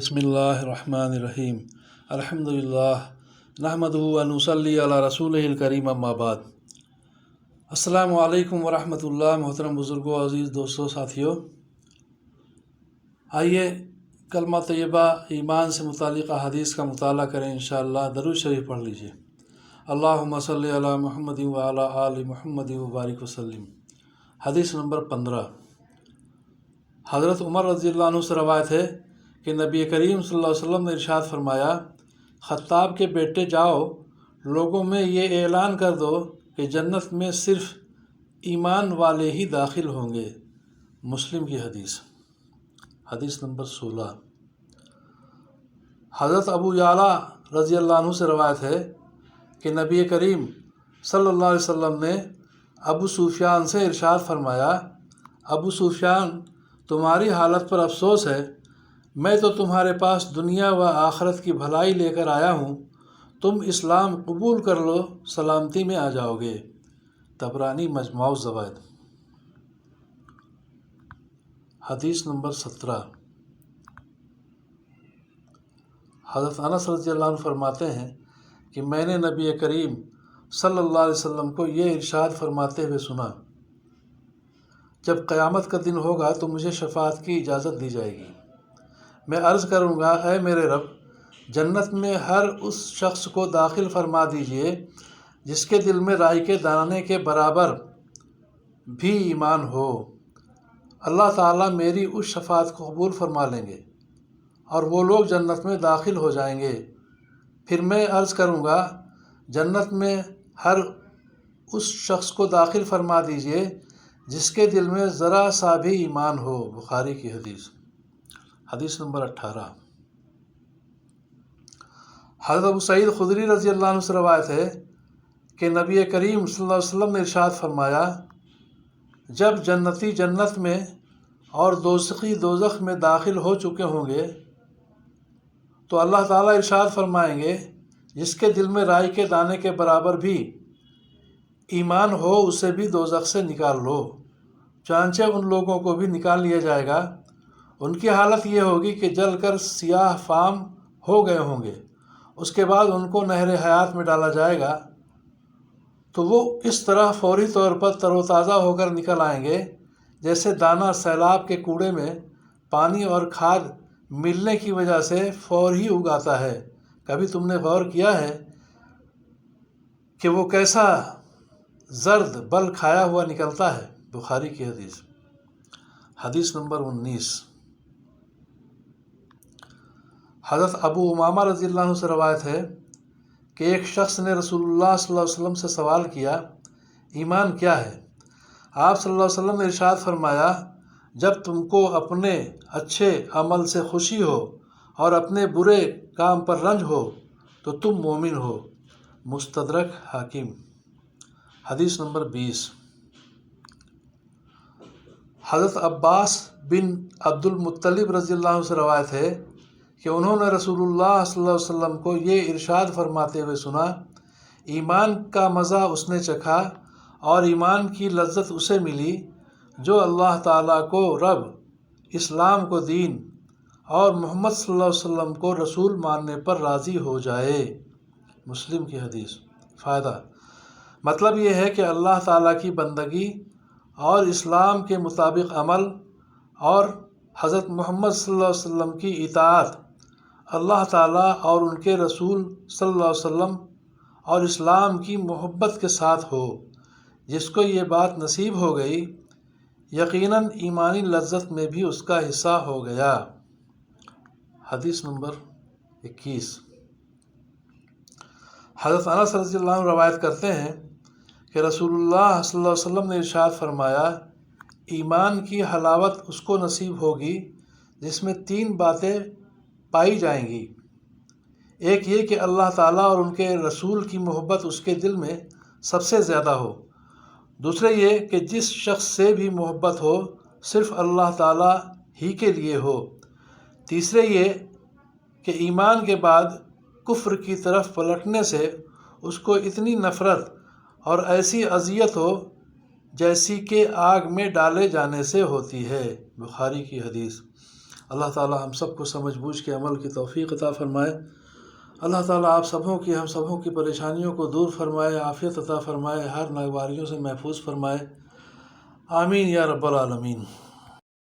بسم اللہ الرحمن الرحیم الحمدللہ نحمدہ و نصلی علی رسولہ الکریم اما بعد۔ السلام علیکم ورحمۃ اللہ۔ محترم بزرگوں، عزیز دوستوں، ساتھیوں، آئیے کلمہ طیبہ ایمان سے متعلق حدیث کا مطالعہ کریں انشاءاللہ۔ درود شریف پڑھ لیجئے۔ اللہم صلی علی محمد و علی آل محمد وبارک وسلم۔ حدیث نمبر 15۔ حضرت عمر رضی اللہ عنہ سے روایت ہے کہ نبی کریم صلی اللہ علیہ وسلم نے ارشاد فرمایا، خطاب کے بیٹے جاؤ، لوگوں میں یہ اعلان کر دو کہ جنت میں صرف ایمان والے ہی داخل ہوں گے۔ مسلم کی حدیث۔ حدیث نمبر 16۔ حضرت ابو یعلا رضی اللہ عنہ سے روایت ہے کہ نبی کریم صلی اللہ علیہ وسلم نے ابو سفیان سے ارشاد فرمایا، ابو سفیان، تمہاری حالت پر افسوس ہے، میں تو تمہارے پاس دنیا و آخرت کی بھلائی لے کر آیا ہوں، تم اسلام قبول کر لو، سلامتی میں آ جاؤ گے۔ طبرانی مجموع الزوائد۔ حدیث نمبر 17۔ حضرت انس رضی اللہ عنہ فرماتے ہیں کہ میں نے نبی کریم صلی اللہ علیہ وسلم کو یہ ارشاد فرماتے ہوئے سنا، جب قیامت کا دن ہوگا تو مجھے شفاعت کی اجازت دی جائے گی۔ میں عرض کروں گا، اے میرے رب، جنت میں ہر اس شخص کو داخل فرما دیجئے جس کے دل میں رائی کے دانے کے برابر بھی ایمان ہو۔ اللہ تعالیٰ میری اس شفاعت کو قبول فرما لیں گے اور وہ لوگ جنت میں داخل ہو جائیں گے۔ پھر میں عرض کروں گا، جنت میں ہر اس شخص کو داخل فرما دیجئے جس کے دل میں ذرا سا بھی ایمان ہو۔ بخاری کی حدیث۔ حدیث نمبر 18۔ حضرت ابو سعید خدری رضی اللہ عنہ سے روایت ہے کہ نبی کریم صلی اللہ علیہ وسلم نے ارشاد فرمایا، جب جنتی جنت میں اور دوزخی دوزخ میں داخل ہو چکے ہوں گے تو اللہ تعالیٰ ارشاد فرمائیں گے، جس کے دل میں رائی کے دانے کے برابر بھی ایمان ہو اسے بھی دوزخ سے نکال لو۔ چنانچہ ان لوگوں کو بھی نکال لیا جائے گا، ان کی حالت یہ ہوگی کہ جل کر سیاہ فام ہو گئے ہوں گے۔ اس کے بعد ان کو نہر حیات میں ڈالا جائے گا تو وہ اس طرح فوری طور پر تر و تازہ ہو کر نکل آئیں گے جیسے دانہ سیلاب کے کوڑے میں پانی اور کھاد ملنے کی وجہ سے فور ہی اگاتا ہے۔ کبھی تم نے غور کیا ہے کہ وہ کیسا زرد بل کھایا ہوا نکلتا ہے؟ بخاری کی حدیث۔ حدیث نمبر 19۔ حضرت ابو امامہ رضی اللہ عنہ سے روایت ہے کہ ایک شخص نے رسول اللہ صلی اللہ علیہ وسلم سے سوال کیا، ایمان کیا ہے؟ آپ صلی اللہ علیہ وسلم نے ارشاد فرمایا، جب تم کو اپنے اچھے عمل سے خوشی ہو اور اپنے برے کام پر رنج ہو تو تم مومن ہو۔ مستدرک حاکم۔ حدیث نمبر 20۔ حضرت عباس بن عبد المطلب رضی اللہ عنہ سے روایت ہے کہ انہوں نے رسول اللہ صلی اللہ علیہ وسلم کو یہ ارشاد فرماتے ہوئے سنا، ایمان کا مزہ اس نے چکھا اور ایمان کی لذت اسے ملی جو اللہ تعالیٰ کو رب، اسلام کو دین اور محمد صلی اللہ علیہ وسلم کو رسول ماننے پر راضی ہو جائے۔ مسلم کی حدیث۔ فائدہ: مطلب یہ ہے کہ اللہ تعالیٰ کی بندگی اور اسلام کے مطابق عمل اور حضرت محمد صلی اللہ علیہ وسلم کی اطاعت اللہ تعالیٰ اور ان کے رسول صلی اللہ علیہ وسلم اور اسلام کی محبت کے ساتھ ہو۔ جس کو یہ بات نصیب ہو گئی، یقیناً ایمانی لذت میں بھی اس کا حصہ ہو گیا۔ حدیث نمبر 21۔ حضرت انس رضی اللہ عنہ روایت کرتے ہیں کہ رسول اللہ صلی اللہ علیہ وسلم نے ارشاد فرمایا، ایمان کی حلاوت اس کو نصیب ہوگی جس میں 3 باتیں پائی جائیں گی۔ ایک یہ کہ اللہ تعالیٰ اور ان کے رسول کی محبت اس کے دل میں سب سے زیادہ ہو۔ دوسرے یہ کہ جس شخص سے بھی محبت ہو صرف اللہ تعالیٰ ہی کے لیے ہو۔ تیسرے یہ کہ ایمان کے بعد کفر کی طرف پلٹنے سے اس کو اتنی نفرت اور ایسی اذیت ہو جیسی کہ آگ میں ڈالے جانے سے ہوتی ہے۔ بخاری کی حدیث۔ اللہ تعالی ہم سب کو سمجھ بوجھ کے عمل کی توفیق عطا فرمائے۔ اللہ تعالی آپ سبوں کی ہم سبوں کی پریشانیوں کو دور فرمائے، عافیت عطا فرمائے، ہر ناگواریوں سے محفوظ فرمائے، آمین یا رب العالمین۔